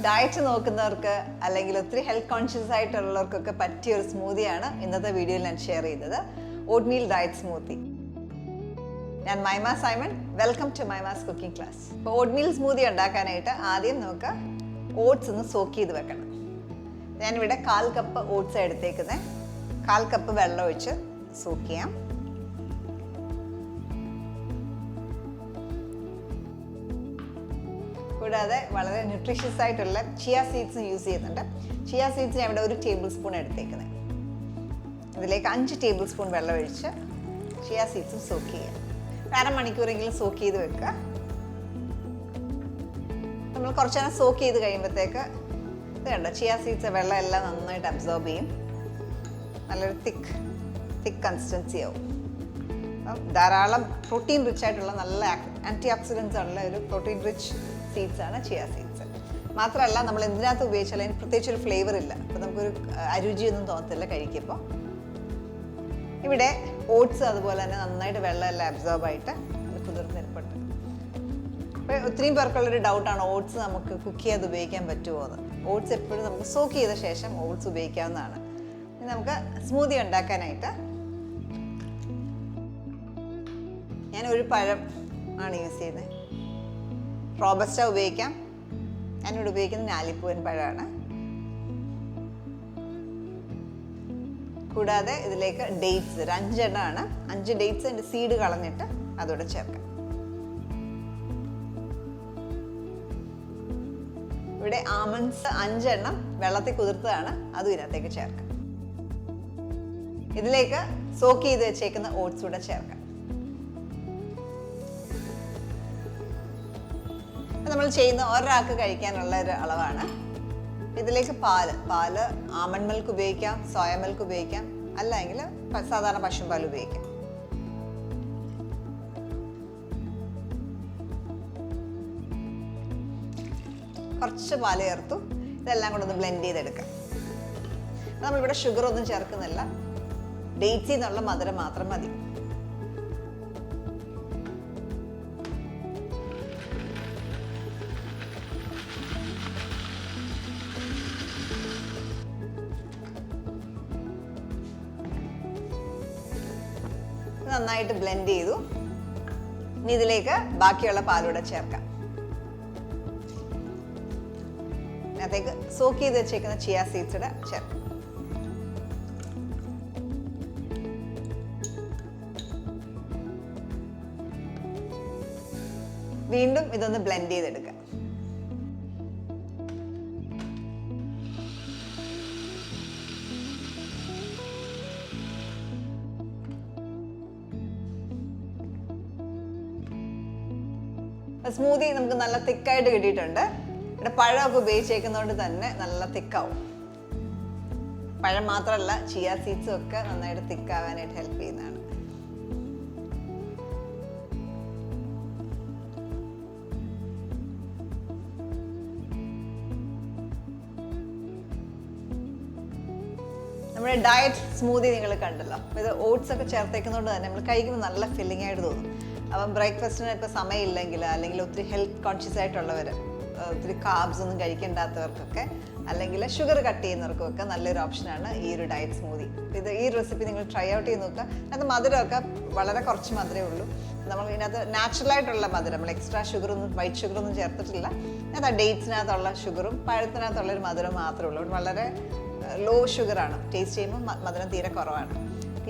Diet നോക്കുന്നവർക്ക് അല്ലെങ്കിൽ ഒത്തിരി health conscious ആയിട്ടുള്ളവർക്കൊക്കെ പറ്റിയ ഒരു സ്മൂതിയാണ് ഇന്നത്തെ വീഡിയോയിൽ ഞാൻ ഷെയർ ചെയ്തത്. Oatmeal diet smoothie. ഞാൻ മാഹിമാസിമon. Welcome to Mahimas cooking class. ഇപ്പോൾ ഓട്ട്മീൽ സ്മൂതി ഉണ്ടാക്കാനായിട്ട് ആദ്യം നമുക്ക് ഓട്സ് ഒന്ന് സോക്ക് ചെയ്ത് വെക്കണം. ഞാനിവിടെ 1/4 കപ്പ് ഓട്സ് എടുത്തേക്കുന്നത്. 1/4 കപ്പ് വെള്ളം ഒഴിച്ച് സോക്ക് ചെയ്യാം. കൂടാതെ വളരെ ന്യൂട്രീഷ്യസ് ആയിട്ടുള്ള ചിയ സീഡ്സ് യൂസ് ചെയ്യുന്നുണ്ട്. ചിയ സീഡ്സ് ഞാൻ ഇവിടെ 1 ടേബിൾ സ്പൂൺ എടുത്തേക്കുന്നത്. ഇതിലേക്ക് 5 ടേബിൾ സ്പൂൺ വെള്ളം ഒഴിച്ച് ചിയ സീഡ്സും സോക്ക് ചെയ്യുക. അരമണിക്കൂറെങ്കിലും സോക്ക് ചെയ്ത് വെക്കുക. നമ്മൾ കുറച്ച് നേരം സോക്ക് ചെയ്ത് കഴിയുമ്പോഴത്തേക്ക് ഇത് കണ്ടോ, ചിയ സീഡ്സ് വെള്ളം എല്ലാം നന്നായിട്ട് അബ്സോർബ് ചെയ്യും. നല്ലൊരു തിക്ക് കൺസിസ്റ്റൻസി ആവും. അപ്പം ധാരാളം പ്രോട്ടീൻ റിച്ച് ആയിട്ടുള്ള നല്ല ആൻറ്റി ഓക്സിഡൻസ് ഉള്ള ഒരു പ്രോട്ടീൻ റിച്ച് സീഡ്സ് ആണ് ചിയ സീഡ്സ്. മാത്രമല്ല നമ്മൾ എന്തിനകത്ത് ഉപയോഗിച്ചാലും അതിന് പ്രത്യേകിച്ച് ഒരു ഫ്ലേവർ ഇല്ല. അപ്പോൾ നമുക്കൊരു അരുചിയൊന്നും തോന്നത്തില്ല കഴിക്കുമ്പോൾ. ഇവിടെ ഓട്സ് അതുപോലെ തന്നെ നന്നായിട്ട് വെള്ളമെല്ലാം അബ്സോർബ് ആയിട്ട് അത് കുതിർന്നിരിപ്പുണ്ട്. അപ്പോൾ ഒത്തിരിയും പേർക്കുള്ളൊരു ഡൗട്ടാണ് ഓട്സ് നമുക്ക് കുക്ക് ചെയ്ത് ഉപയോഗിക്കാൻ പറ്റുമോ എന്ന്. ഓട്സ് എപ്പോഴും നമുക്ക് സോക്ക് ചെയ്ത ശേഷം ഓട്സ് ഉപയോഗിക്കാവുന്നതാണ്. ഇനി നമുക്ക് സ്മൂതി ഉണ്ടാക്കാനായിട്ട് ഞാൻ ഒരു പഴം ആണ് യൂസ് ചെയ്യുന്നത്. റോബസ്റ്റ ഉപയോഗിക്കാം. ഞാനിവിടെ ഉപയോഗിക്കുന്നത് ഞാലിപ്പൂവൻ പഴമാണ്. കൂടാതെ ഇതിലേക്ക് ഡേറ്റ്സ് ഒരു 5 എണ്ണമാണ്. 5 ഡേറ്റ്സ് അതിൻ്റെ സീഡ് കളഞ്ഞിട്ട് അതോടെ ചേർക്കാം. ഇവിടെ ആമണ്ട്സ് 5 എണ്ണം വെള്ളത്തിൽ കുതിർത്തതാണ്, അതും ഇതിനകത്തേക്ക് ചേർക്കാം. ഇതിലേക്ക് സോക്ക് ചെയ്ത് വെച്ചേക്കുന്ന ഓട്സ് കൂടെ ചേർക്കാം. നമ്മൾ ചെയ്യുന്ന ഒരാൾക്ക് കഴിക്കാനുള്ള ഒരു അളവാണ്. ഇതിലേക്ക് പാല് ആമണ്ട് മിൽക്ക് ഉപയോഗിക്കാം, സോയ മിൽക്ക് ഉപയോഗിക്കാം, അല്ലെങ്കിൽ സാധാരണ പശുപാൽ ഉപയോഗിക്കാം. കുറച്ച് പാല് ചേർത്തു. ഇതെല്ലാം കൂടെ ഒന്ന് ബ്ലെൻഡ് ചെയ്തെടുക്കാം. നമ്മളിവിടെ ഷുഗർ ഒന്നും ചേർക്കുന്നില്ല. ഡേറ്റ്സിൽ നിന്നുള്ള മധുരം മാത്രം മതി. നന്നായിട്ട് ബ്ലെൻഡ് ചെയ്തു. ഇനി ഇതിലേക്ക് ബാക്കിയുള്ള പാലൂടെ ചേർക്കാം. അതിനകത്തേക്ക് സോക്ക് ചെയ്ത് വെച്ചേക്കുന്ന ചിയ സീഡ്സ് കൂടെ ചേർക്കാം. വീണ്ടും ഇതൊന്ന് ബ്ലെൻഡ് ചെയ്തെടുക്കാം. സ്മൂതി നമുക്ക് നല്ല തിക്കായിട്ട് കിട്ടിയിട്ടുണ്ട്. ഇവിടെ പഴമൊക്കെ ഉപയോഗിച്ചേക്കുന്നതുകൊണ്ട് തന്നെ നല്ല തിക്കാവും. പഴം മാത്രമല്ല, ചിയ സീഡ്സും ഒക്കെ നന്നായിട്ട് തിക്കാവാനായിട്ട് ഹെൽപ്പ് ചെയ്യുന്നതാണ്. നമ്മുടെ ഡയറ്റ് സ്മൂതി നിങ്ങൾ കണ്ടല്ലോ. അപ്പോൾ ഇത് ഓട്സ് ഒക്കെ ചേർത്തേക്കുന്നതുകൊണ്ട് തന്നെ നമ്മൾ കഴിക്കുമ്പോൾ നല്ല ഫില്ലിംഗ് ആയിട്ട് തോന്നും. അപ്പം ബ്രേക്ക്ഫാസ്റ്റിന് ഇപ്പോൾ സമയമില്ലെങ്കിൽ, അല്ലെങ്കിൽ ഒത്തിരി ഹെൽത്ത് കോൺഷ്യസ് ആയിട്ടുള്ളവർ, ഒത്തിരി കാർബ്സ് ഒന്നും കഴിക്കേണ്ടാത്തവർക്കൊക്കെ, അല്ലെങ്കിൽ ഷുഗർ കട്ട് ചെയ്യുന്നവർക്കൊക്കെ നല്ലൊരു ഓപ്ഷനാണ് ഈ ഒരു ഡയറ്റ് സ്മൂതി. ഈ റെസിപ്പി നിങ്ങൾ ട്രൈ ഔട്ട് ചെയ്ത് നോക്കുക. അതിനകത്ത് മധുരമൊക്കെ വളരെ കുറച്ച് മധുരമേ ഉള്ളൂ. നമ്മൾ ഇതിനകത്ത് നാച്ചുറലായിട്ടുള്ള മധുരം, നമ്മൾ എക്സ്ട്രാ ഷുഗറൊന്നും വൈറ്റ് ഷുഗറൊന്നും ചേർത്തിട്ടില്ല. അതിനകത്ത് ഡേറ്റ്സിനകത്തുള്ള ഷുഗറും പഴത്തിനകത്തുള്ളൊരു മധുരം മാത്രമേ ഉള്ളൂ. വളരെ ലോ ഷുഗറാണ്. ടേസ്റ്റ് ചെയ്യുമ്പോൾ മധുരം തീരെ കുറവാണ്.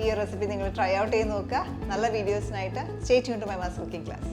ഈ റെസിപ്പി നിങ്ങൾ ട്രൈ ഔട്ട് ചെയ്ത് നോക്കുക. നല്ല വീഡിയോസിനായിട്ട് stay tune to Mahimas cooking class.